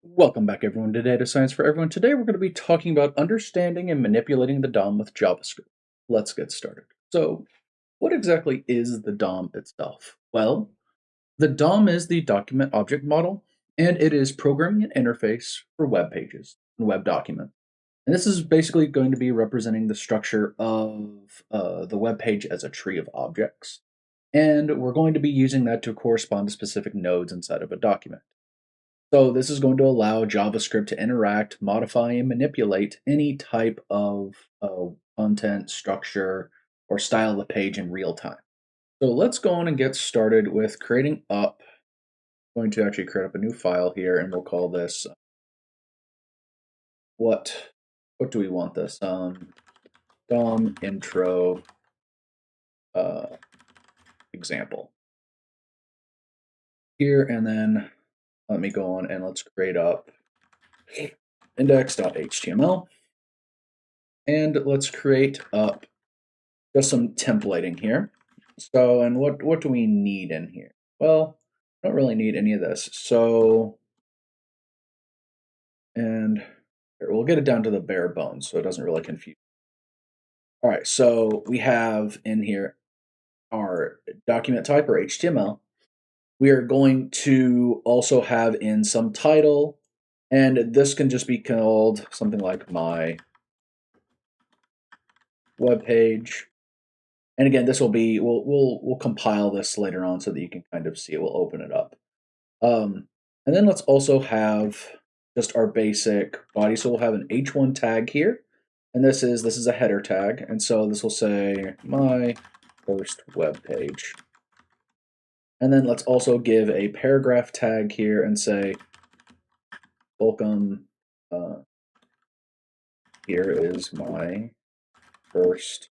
Welcome back, everyone, to Data Science for Everyone. Today, we're going to be talking about understanding and manipulating the DOM with JavaScript. Let's get started. So, what exactly is the DOM itself? Well, the DOM is the Document Object Model, and it is programming an interface for web pages and web documents. And this is basically going to be representing the structure of the web page as a tree of objects. And we're going to be using that to correspond to specific nodes inside of a document. So this is going to allow JavaScript to interact, modify, and manipulate any type of content, structure, or style of the page in real time. So let's go on and get started with creating up. I'm going to actually create up a new file here, and we'll call this what do we want this? DOM intro example here, and then let me go on and let's create up index.html. And let's create up just some templating here. So, and what do we need in here? Well, I don't really need any of this. So, and here, we'll get it down to the bare bones so it doesn't really confuse. All right, so we have in here our document type or HTML. We are going to also have in some title, and this can just be called something like my web page. And again, this will be, we'll compile this later on so that you can kind of see it. We'll open it up. And then let's also have just our basic body. So we'll have an h1 tag here. And this is a header tag. And so this will say my first web page. And then let's also give a paragraph tag here and say, welcome, here is my first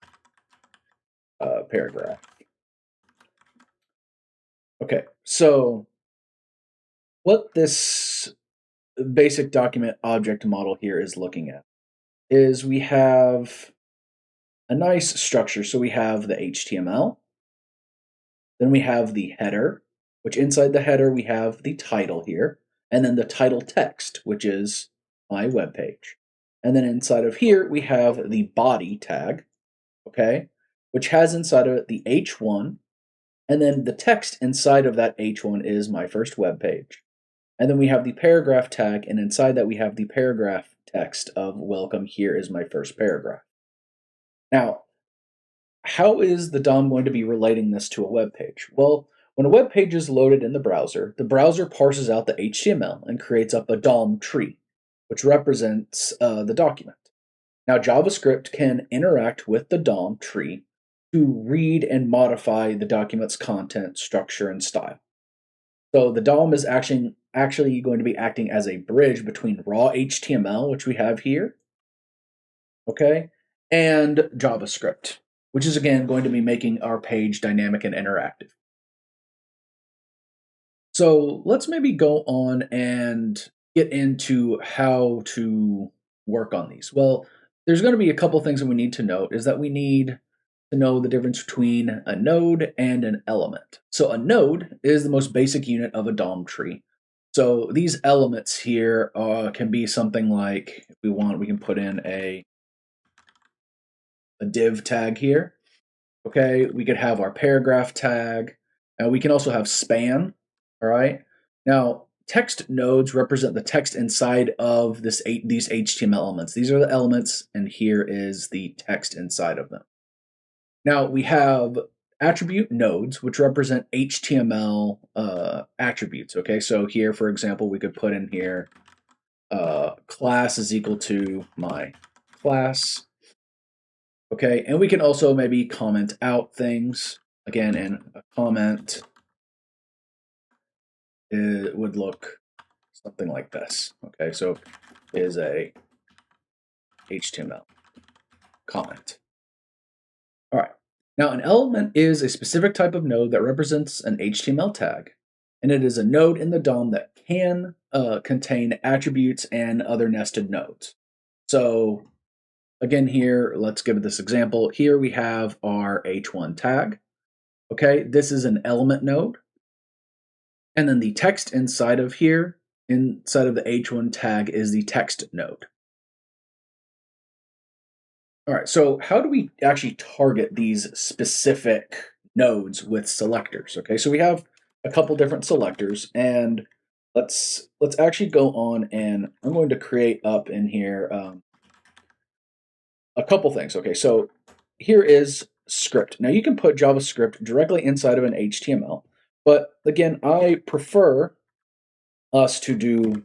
paragraph. Okay, so what this basic document object model here is looking at is we have a nice structure. So we have the HTML, then we have the header, which inside the header we have the title here, and then the title text, which is my web page. And then inside of here we have the body tag, okay, which has inside of it the h1, and then the text inside of that h1 is my first web page. And then we have the paragraph tag, and inside that we have the paragraph text of welcome, here is my first paragraph. Now, how is the DOM going to be relating this to a web page? Well, when a web page is loaded in the browser parses out the HTML and creates up a DOM tree, which represents the document. Now, JavaScript can interact with the DOM tree to read and modify the document's content, structure, and style. So the DOM is actually going to be acting as a bridge between raw HTML, which we have here, okay, and JavaScript, which is again going to be making our page dynamic and interactive. So let's maybe go on and get into how to work on these. Well, there's going to be a couple things that we need to note is that we need to know the difference between a node and an element. So a node is the most basic unit of a DOM tree. So these elements here can be something like, if we want, we can put in a div tag here. Okay, we could have our paragraph tag. We can also have span. All right. Now, text nodes represent the text inside of these HTML elements. These are the elements, and here is the text inside of them. Now, we have attribute nodes, which represent HTML attributes. Okay, so here, for example, we could put in here class is equal to my class. Okay, and we can also maybe comment out things. Again, in a comment, it would look something like this. Okay, so is a HTML comment. All right. Now, an element is a specific type of node that represents an HTML tag, and it is a node in the DOM that can contain attributes and other nested nodes. So again here, let's give this example. Here we have our h1 tag. Okay, this is an element node. And then the text inside of here inside of the h1 tag is the text node. All right, so how do we actually target these specific nodes with selectors? Okay, so we have a couple different selectors, and let's actually go on, and I'm going to create up in here a couple things. Okay, so here is script. Now you can put JavaScript directly inside of an HTML, but again, I prefer us to do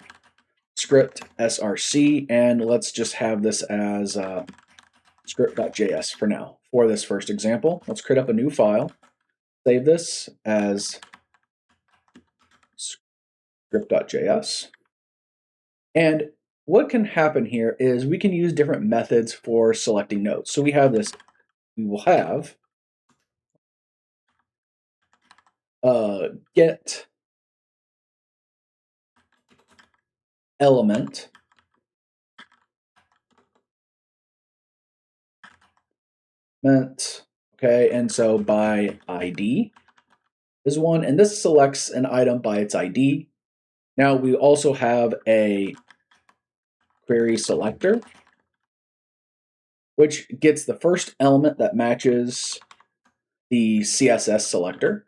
script src, and let's just have this as script.js for now. For this first example, let's create up a new file, save this as script.js. And what can happen here is we can use different methods for selecting nodes. So we have this, we will have get element okay, and so by ID is one, and this selects an item by its ID. Now we also have a query selector, which gets the first element that matches the CSS selector,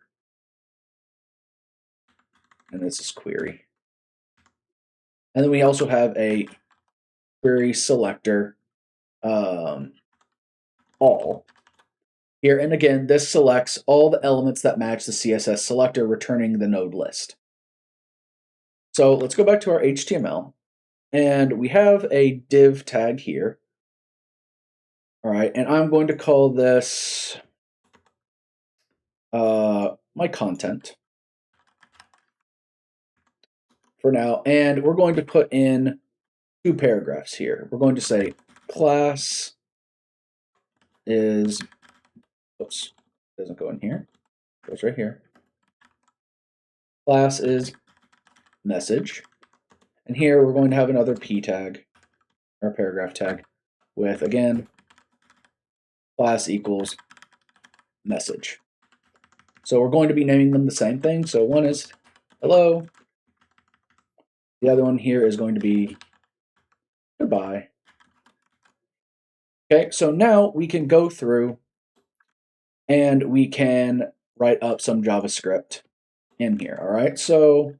and this is query. And then we also have a query selector all here, and again, this selects all the elements that match the CSS selector, returning the node list. So let's go back to our HTML, and we have a div tag here. All right, and I'm going to call this my content for now, and we're going to put in 2 paragraphs here. We're going to say class is, oops, doesn't go in here, goes right here. Class is message, and here we're going to have another p tag, or paragraph tag, with, again, class equals message. So we're going to be naming them the same thing. So one is hello, the other one here is going to be goodbye. Okay, so now we can go through and we can write up some JavaScript in here. All right, so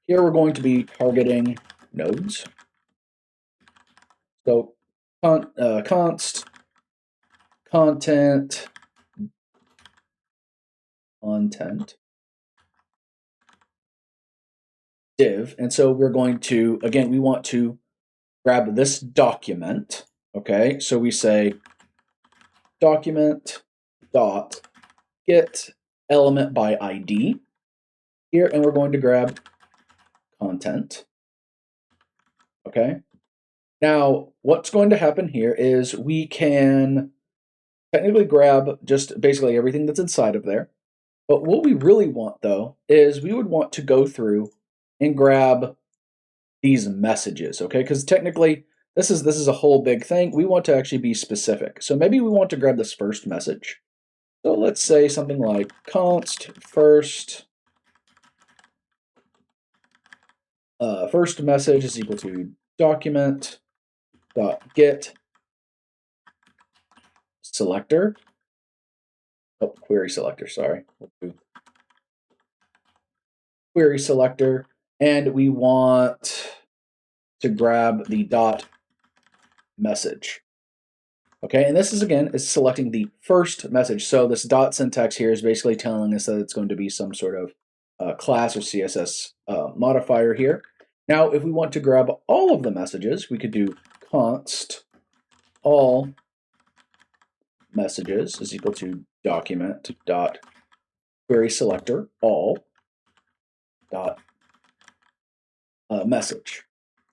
here we're going to be targeting nodes. So const content div, and so we're going to, again, we want to grab this document. Okay, so we say document dot get element by ID here, and we're going to grab content. Okay, now what's going to happen here is we can technically grab just basically everything that's inside of there, but what we really want though is we would want to go through and grab these messages, okay? Because technically this is a whole big thing. We want to actually be specific. So maybe we want to grab this first message. So let's say something like const first first message is equal to document dot get selector. Oh, query selector, sorry. We'll do query selector, and we want to grab the dot message. Okay, and this is, again, is selecting the first message. So this dot syntax here is basically telling us that it's going to be some sort of class or CSS modifier here. Now, if we want to grab all of the messages, we could do const all messages is equal to document dot query selector all dot message.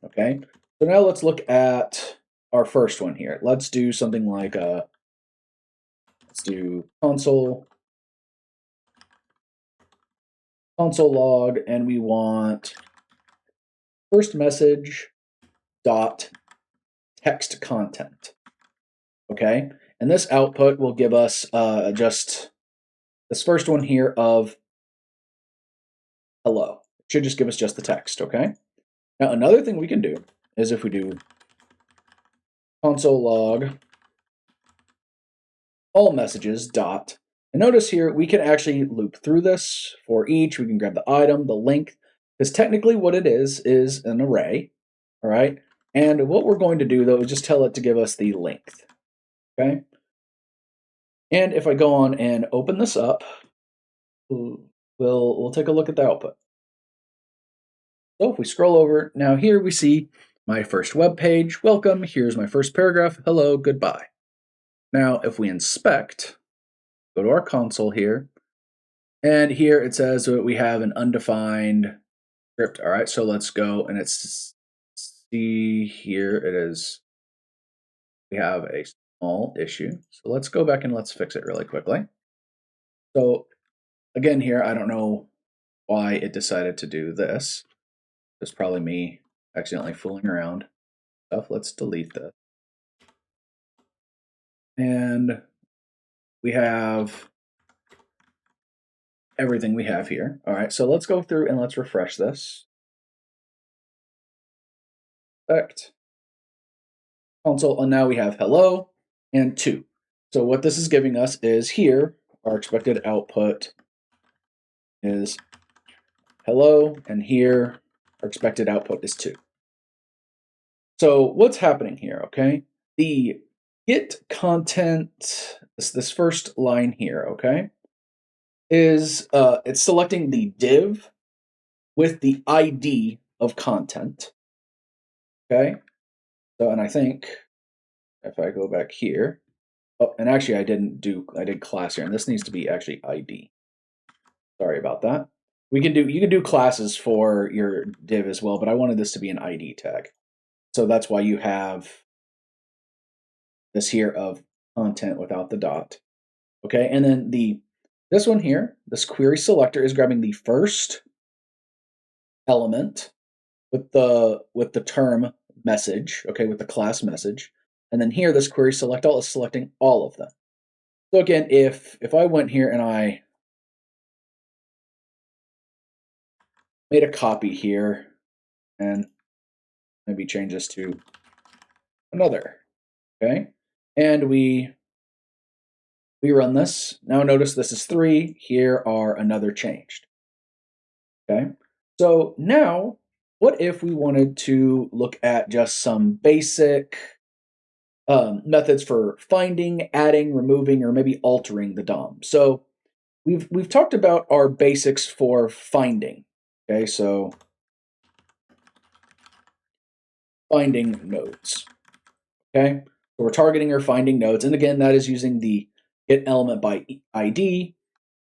Okay, so now let's look at our first one here. Let's do something like let's do console log, and we want first message dot text content. Okay, and this output will give us just this first one here of hello. It should just give us just the text. Okay, Now, another thing we can do is if we do console log all messages dot, and notice here we can actually loop through this for each. We can grab the item, the length, because technically what it is an array, all right? And what we're going to do though is just tell it to give us the length, okay? And if I go on and open this up, we'll take a look at the output. So if we scroll over, now here we see my first web page. Welcome, here's my first paragraph. Hello, goodbye. Now, if we inspect, go to our console here, and here it says that we have an undefined script. All right, so let's go and it's see here it is. We have a small issue. So let's go back and let's fix it really quickly. So again here, I don't know why it decided to do this. It's probably me accidentally fooling around stuff. Let's delete this. And we have everything we have here. All right, so let's go through and let's refresh this. Effect. Console, and now we have hello and 2. So what this is giving us is here, our expected output is hello, and here our expected output is 2. So what's happening here, okay? The get content, this first line here, okay, is it's selecting the div with the ID of content, okay? So, and I think if I go back here, oh, and actually I did class here, and this needs to be actually ID. Sorry about that. You can do classes for your div as well, but I wanted this to be an ID tag. So that's why you have this here of content without the dot. Okay, and then this one here, this query selector is grabbing the first element with the term message, okay, with the class message. And then here, this query select all is selecting all of them. So again, if I went here and I made a copy here and maybe change this to another, okay, and we run this. Now notice this is 3. Here are another changed. Okay, so now what if we wanted to look at just some basic methods for finding, adding, removing, or maybe altering the DOM? So we've talked about our basics for finding. Okay, so finding nodes. Okay, so we're targeting or finding nodes, and again, that is using the get element by ID.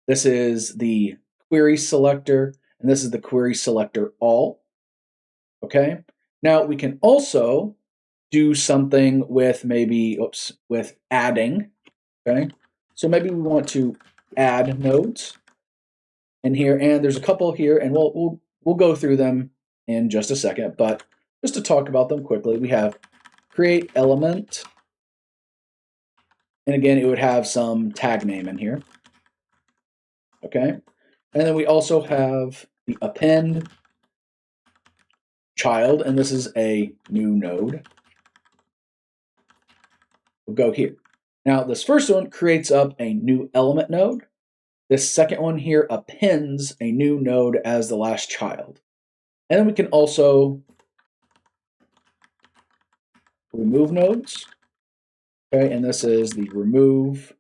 This is the query selector, and this is the query selector all. Okay, now we can also do something with maybe, with adding. Okay, so maybe we want to add nodes in here, and there's a couple here, and we'll go through them in just a second, but just to talk about them quickly, we have create element, and again, it would have some tag name in here. Okay, and then we also have the append child, and this is a new node. We'll go here. Now, this first one creates up a new element node. This second one here appends a new node as the last child. And then we can also remove nodes. Okay, and this is the remove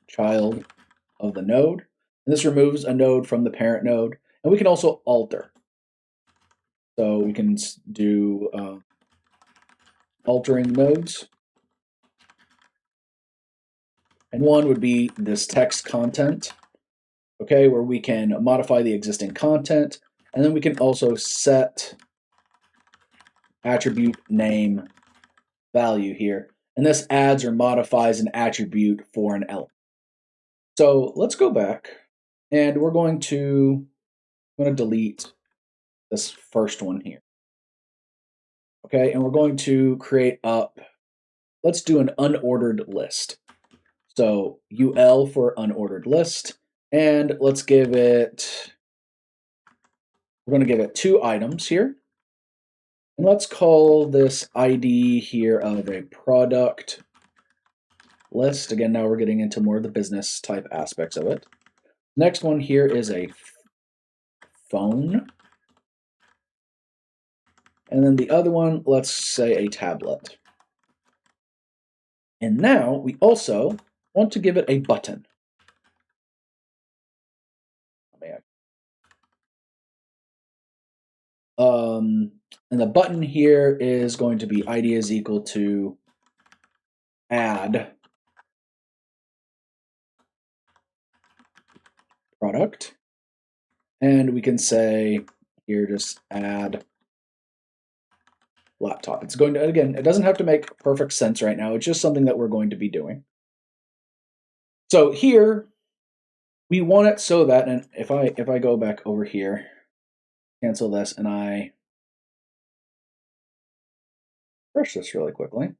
child of the node. And this removes a node from the parent node. And we can also alter. So we can do altering nodes. And one would be this text content, okay, where we can modify the existing content. And then we can also set attribute name value here. And this adds or modifies an attribute for an element. So let's go back, and I'm going to delete this first one here. Okay, and we're going to create up, let's do an unordered list. So UL for unordered list, and let's give it We're going to give it 2 items here. And let's call this ID here of a product list. Again, now we're getting into more of the business type aspects of it. Next one here is a phone. And then the other one, let's say a tablet. And now we also want to give it a button. And the button here is going to be ID is equal to add product. And we can say here just add laptop. It's going to, again, it doesn't have to make perfect sense right now. It's just something that we're going to be doing. So here we want it so that, and if I go back over here, cancel this, and I refresh this really quickly.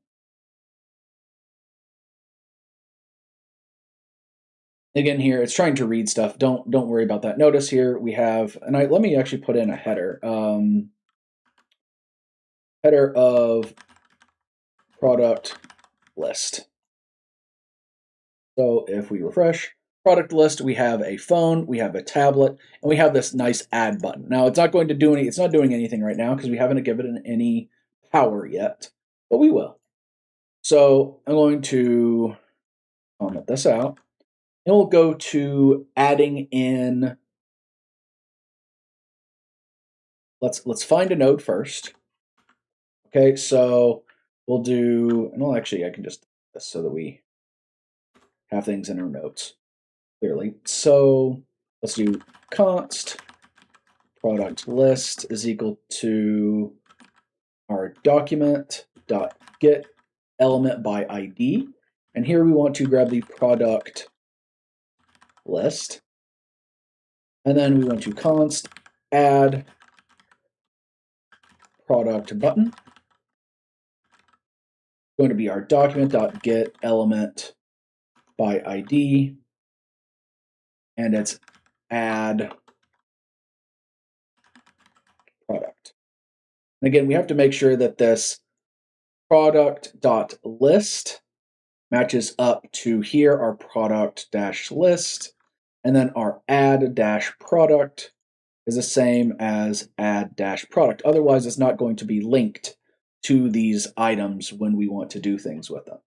Again, here it's trying to read stuff. Don't worry about that. Notice here we have, and let me actually put in a header. Header of product list. So if we refresh product list, we have a phone, we have a tablet, and we have this nice add button. Now it's not going to do it's not doing anything right now because we haven't given it any power yet, but we will. So I'm going to comment this out. And we'll go to adding in. Let's find a node first. Okay, so we'll do, and actually I can just do this so that we have things in our notes clearly. So let's do const product list is equal to our document dot get element by ID. And here we want to grab the product list. And then we want to const add product button. Going to be our document dot get element by ID. And it's add product. And again, we have to make sure that this product dot list matches up to here our product dash list, and then our add dash product is the same as add dash product. Otherwise, it's not going to be linked to these items when we want to do things with them.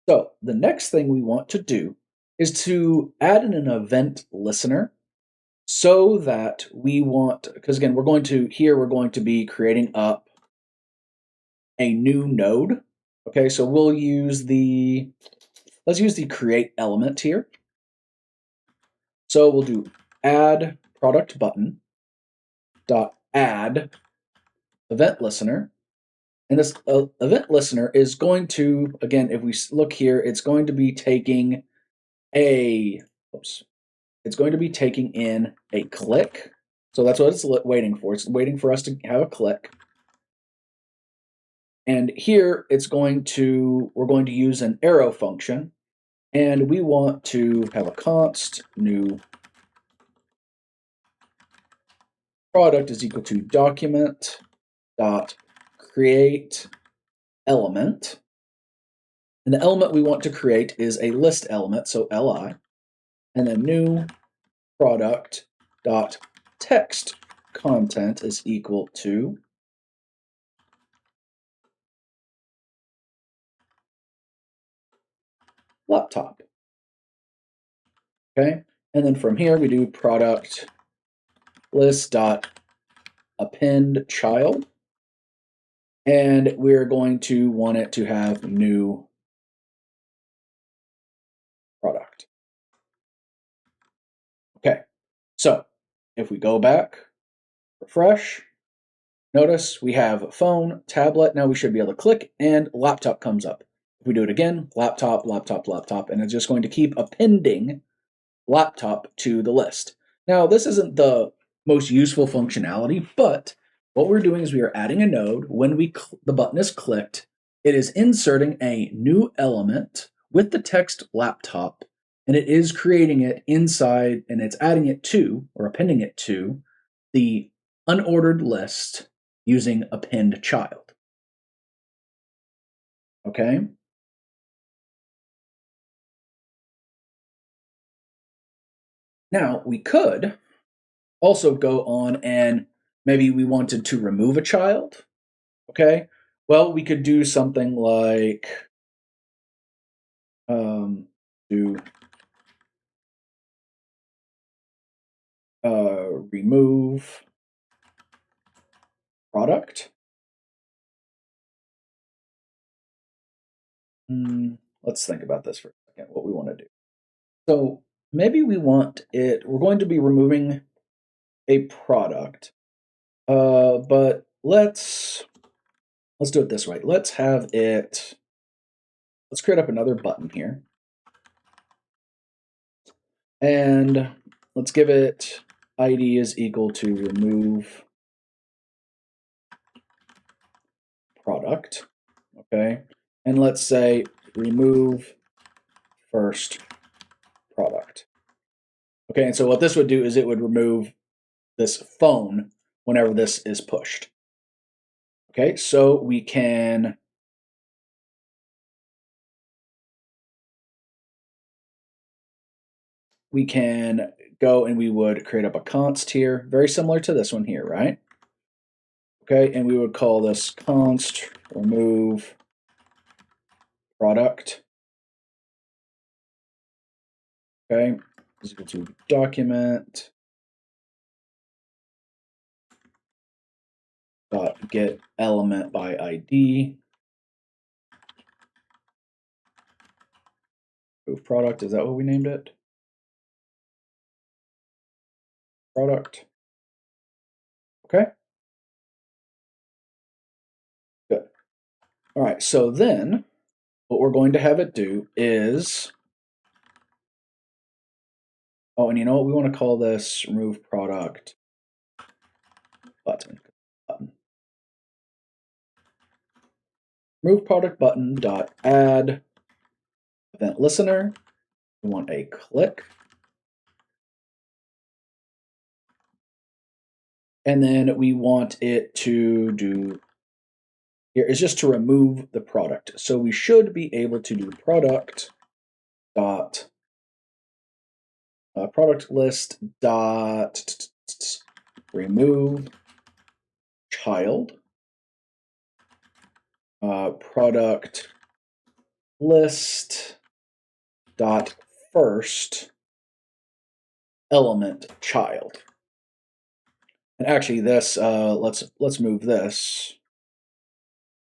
So the next thing we want to do is to add in an event listener so that we want, because again, we're going to be creating up a new node. Okay, so we'll use let's use the create element here. So we'll do add product button dot add event listener. And this event listener is going to, again, if we look here, it's going to be taking it's going to be taking in a click. So that's what it's waiting for. It's waiting for us to have a click. And here we're going to use an arrow function, and we want to have a const new product is equal to document dot create element. And the element we want to create is a list element, so li, and then new product dot text content is equal to laptop. Okay, and then from here we do product list dot append child, and we're going to want it to have new product. Okay, so if we go back, refresh, notice we have phone, tablet. Now we should be able to click and laptop comes up. If we do it again, laptop, laptop, laptop, and it's just going to keep appending laptop to the list. Now, this isn't the most useful functionality, but what we're doing is we are adding a node. When the button is clicked, it is inserting a new element with the text laptop, and it is creating it inside, and it's adding it to, or appending it to, the unordered list using append child. Okay? Now, we could also go on and maybe we wanted to remove a child. Okay? Well, we could do something like do remove product. Let's think about this for a second, what we want to do. So maybe we want it, we're going to be removing a product, but let's do it this way. Let's have it, let's create up another button here. And let's give it ID is equal to remove product. Okay. And let's say remove first product. Okay, and so what this would do is it would remove this phone whenever this is pushed. Okay, so we can go and we would create up a const here, very similar to this one here, right? Okay, and we would call this const remove product. Okay, is equal to document dot get element by ID. Remove product, is that what we named it? Product. Okay. Good. All right, so then what we're going to have it do is, oh, and you know what? We want to call this remove product button. Remove product button dot add event listener. We want a click. And then we want it to do, here is just to remove the product. So we should be able to do product dot product list dot remove child product list dot first element child. And actually this let's move this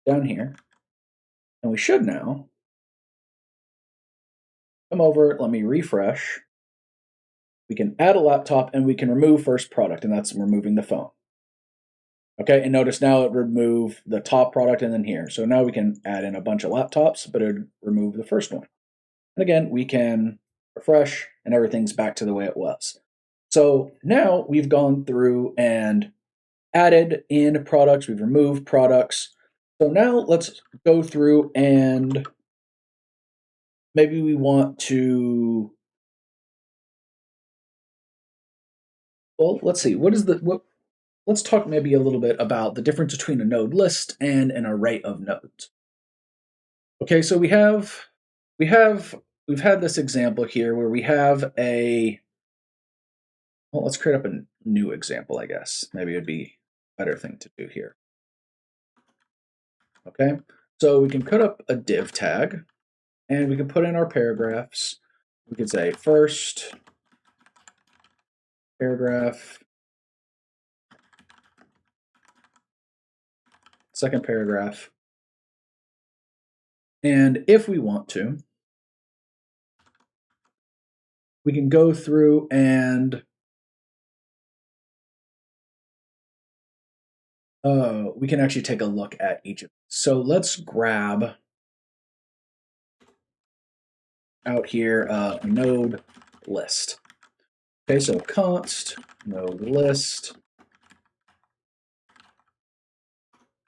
down here, and we should now come over, let me refresh. We can add a laptop and we can remove first product, and that's removing the phone. Okay, and notice now it removed the top product and then here. So now we can add in a bunch of laptops, but it would remove the first one. And again, we can refresh and everything's back to the way it was. So now we've gone through and added in products, we've removed products. So now let's go through and maybe we want to, well, let's see, let's talk maybe a little bit about the difference between a node list and an array of nodes. Okay, so we've had this example here where we have a, well, let's create up a new example, I guess. Maybe it'd be a better thing to do here. Okay, so we can put up a div tag and we can put in our paragraphs. We could say first paragraph, second paragraph. And if we want to, we can go through and we can actually take a look at each of these. So let's grab out here node list. Okay, so const node list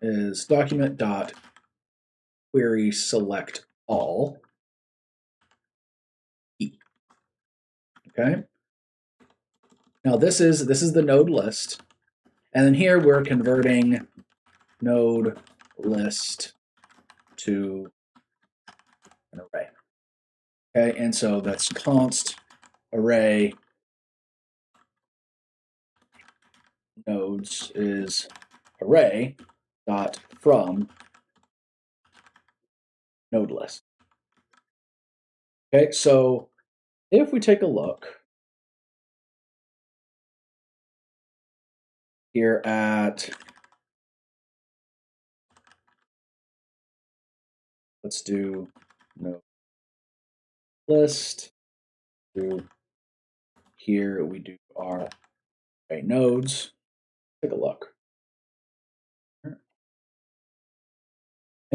is document dot query select all. Okay. Now this is the node list. And then here we're converting node list to an array. Okay, and so that's const array nodes is array dot from NodeList. Okay, so if we take a look here at, let's do NodeList. Do here we do our array nodes. Take a look. And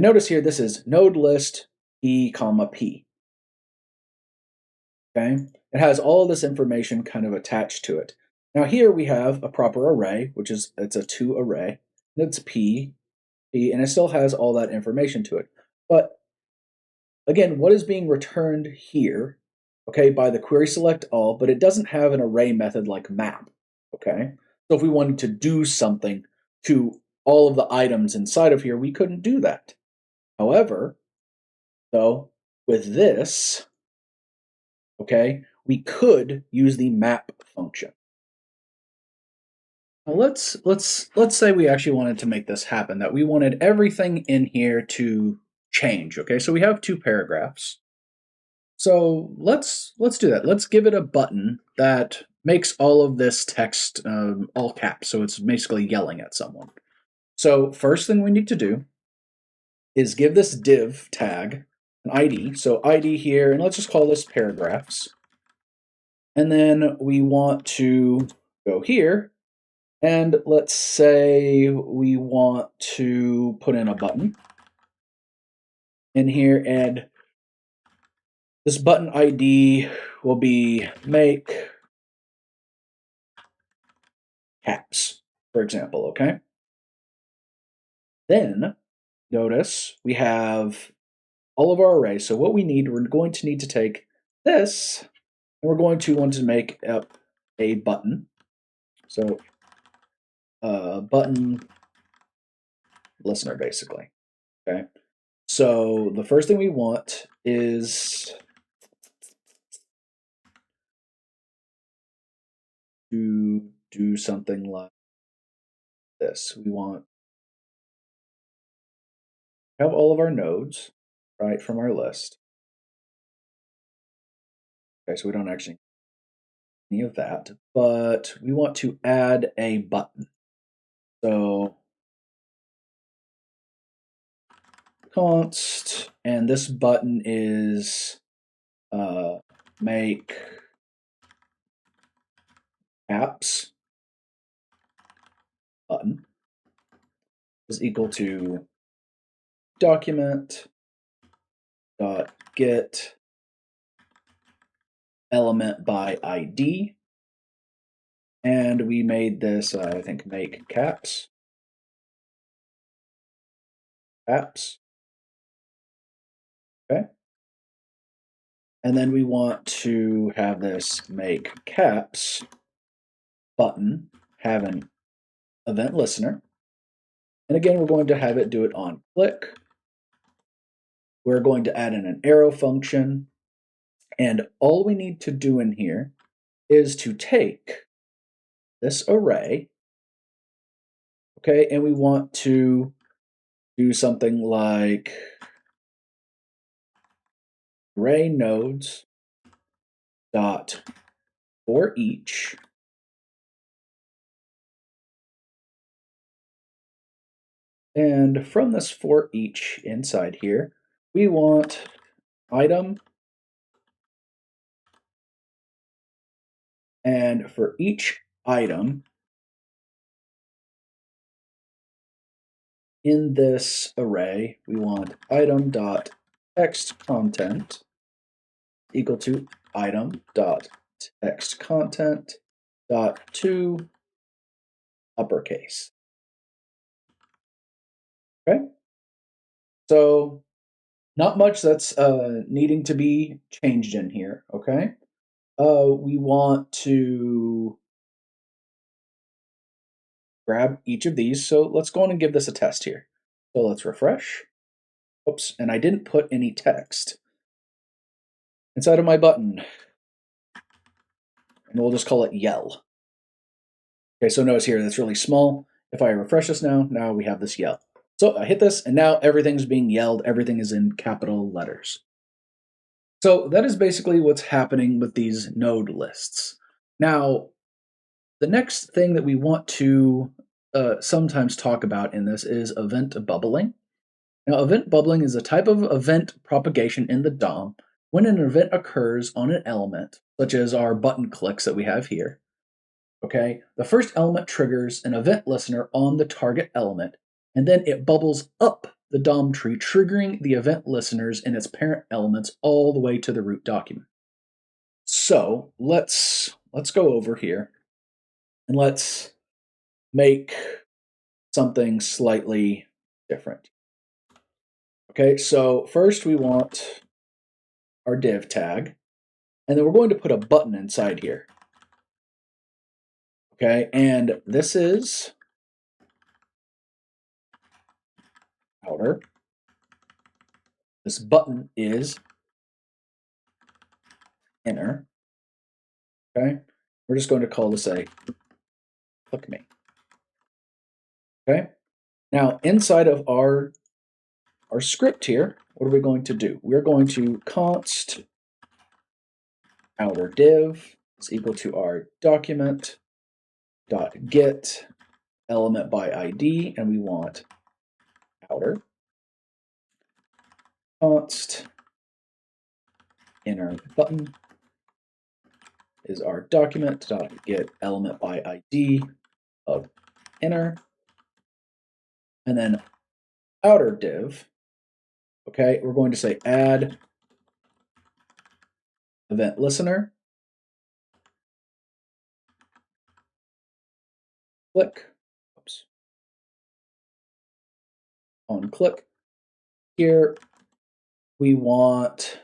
notice here this is NodeList p comma p. Okay, it has all this information kind of attached to it. Now here we have a proper array, which is it's a 2 array. And it's p, and it still has all that information to it. But again, what is being returned here, okay, by the query select all, but it doesn't have an array method like map, okay? So if we wanted to do something to all of the items inside of here, we couldn't do that. However, though, with this, okay, we could use the map function. Now let's say we actually wanted to make this happen, that we wanted everything in here to change, okay? So we have 2 paragraphs. So let's do that. Let's give it a button that makes all of this text all caps, so it's basically yelling at someone. So first thing we need to do is give this div tag an ID. So ID here, and let's just call this paragraphs. And then we want to go here, and let's say we want to put in a button in here, and this button ID will be make caps, for example, okay? Then notice we have all of our arrays. So what we need, we're going to need to take this, and we're going to want to make up a button. So button listener, basically, okay? So the first thing we want is to do something like this. We want to have all of our nodes, right, from our list. Okay, so we don't actually need any of that, but we want to add a button. So const, and this button is make apps button is equal to document dot get element by ID, and we made this I think make apps. Okay, and then we want to have this make caps button have an event listener, and again we're going to have it do it on click. We're going to add in an arrow function, and all we need to do in here is to take this array, okay, and we want to do something like array nodes dot for each, and from this for each inside here, we want item, and for each item in this array, we want item dot text content equal to item dot text content dot to uppercase. Okay, so not much that's needing to be changed in here. Okay, we want to grab each of these. So let's go on and give this a test here. So let's refresh. Oops, and I didn't put any text inside of my button. And we'll just call it yell. Okay, so notice here that's really small. If I refresh this now we have this yell. So I hit this, and now everything's being yelled. Everything is in capital letters. So that is basically what's happening with these node lists. Now, the next thing that we want to sometimes talk about in this is event bubbling. Now, event bubbling is a type of event propagation in the DOM when an event occurs on an element, such as our button clicks that we have here. Okay, the first element triggers an event listener on the target element, and then it bubbles up the DOM tree, triggering the event listeners in its parent elements all the way to the root document. So let's go over here and let's make something slightly different. Okay, so first we want our div tag, and then we're going to put a button inside here. Okay, and this is outer. This button is inner. Okay, we're just going to call this a click me. Okay, now inside of our script here, what are we going to do? We're going to const outer div is equal to our document dot get element by ID, and we want outer const inner button is our document dot get element by ID of inner, and then outer div. Okay, we're going to say add event listener. Click. Oops. On click. Here we want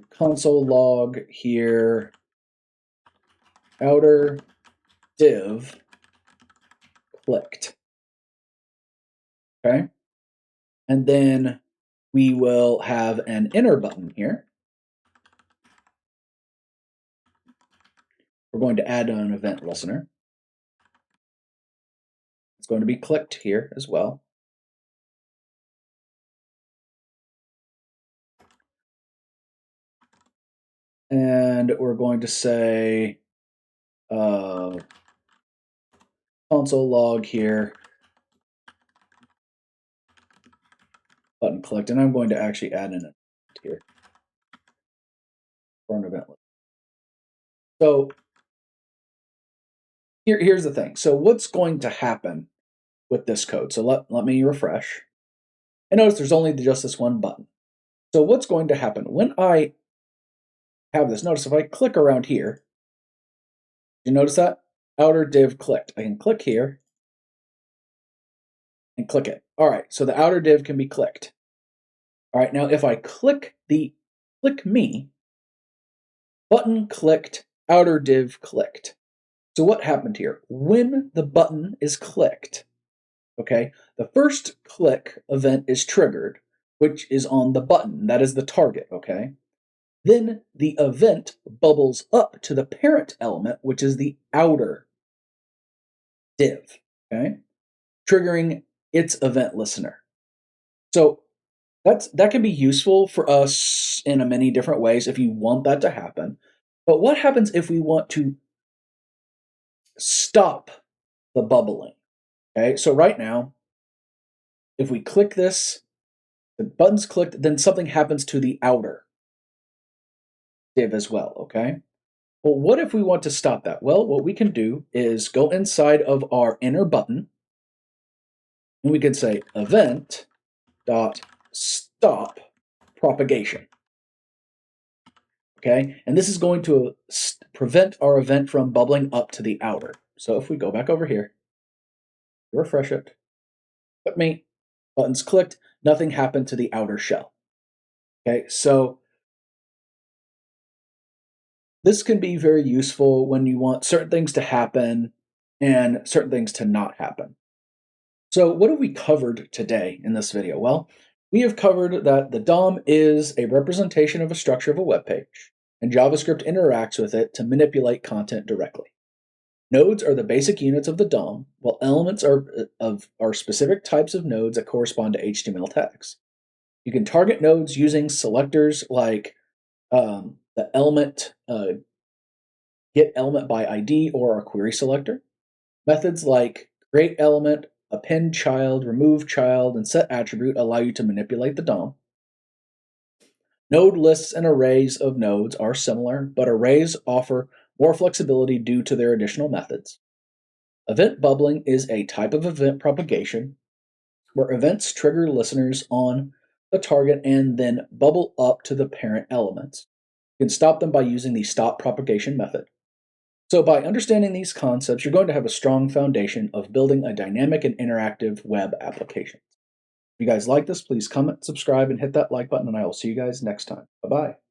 console log here outer div clicked. Okay. And then we will have an inner button here. We're going to add an event listener. It's going to be clicked here as well. And we're going to say console log here button clicked, and I'm going to actually add an event here for an event. So here's the thing. So what's going to happen with this code? So let me refresh. And notice there's only just this one button. So what's going to happen when I have this? Notice if I click around here, you notice that outer div clicked. I can click here and click it. All right, so the outer div can be clicked. All right, now if I click the click me, button clicked, outer div clicked. So what happened here? When the button is clicked, okay, the first click event is triggered, which is on the button. That is the target, okay? Then the event bubbles up to the parent element, which is the outer div, okay? Triggering its event listener. So that can be useful for us in many different ways if you want that to happen. But what happens if we want to stop the bubbling? Okay, so right now, if we click this, the button's clicked, then something happens to the outer div as well, okay? Well, what if we want to stop that? Well, what we can do is go inside of our inner button, and we can say event dot stop propagation. Okay, and this is going to prevent our event from bubbling up to the outer. So if we go back over here, refresh it, click me, buttons clicked, nothing happened to the outer shell. Okay, so this can be very useful when you want certain things to happen and certain things to not happen. So what have we covered today in this video? Well, we have covered that the DOM is a representation of a structure of a web page, and JavaScript interacts with it to manipulate content directly. Nodes are the basic units of the DOM, while elements are specific types of nodes that correspond to HTML tags. You can target nodes using selectors like the element get element by ID or a query selector. Methods like create element, append child, remove child, and set attribute allow you to manipulate the DOM. Node lists and arrays of nodes are similar, but arrays offer more flexibility due to their additional methods. Event bubbling is a type of event propagation where events trigger listeners on the target and then bubble up to the parent elements. You can stop them by using the stop propagation method. So, by understanding these concepts, you're going to have a strong foundation of building a dynamic and interactive web application. If you guys like this, please comment, subscribe, and hit that like button, and I will see you guys next time. Bye bye.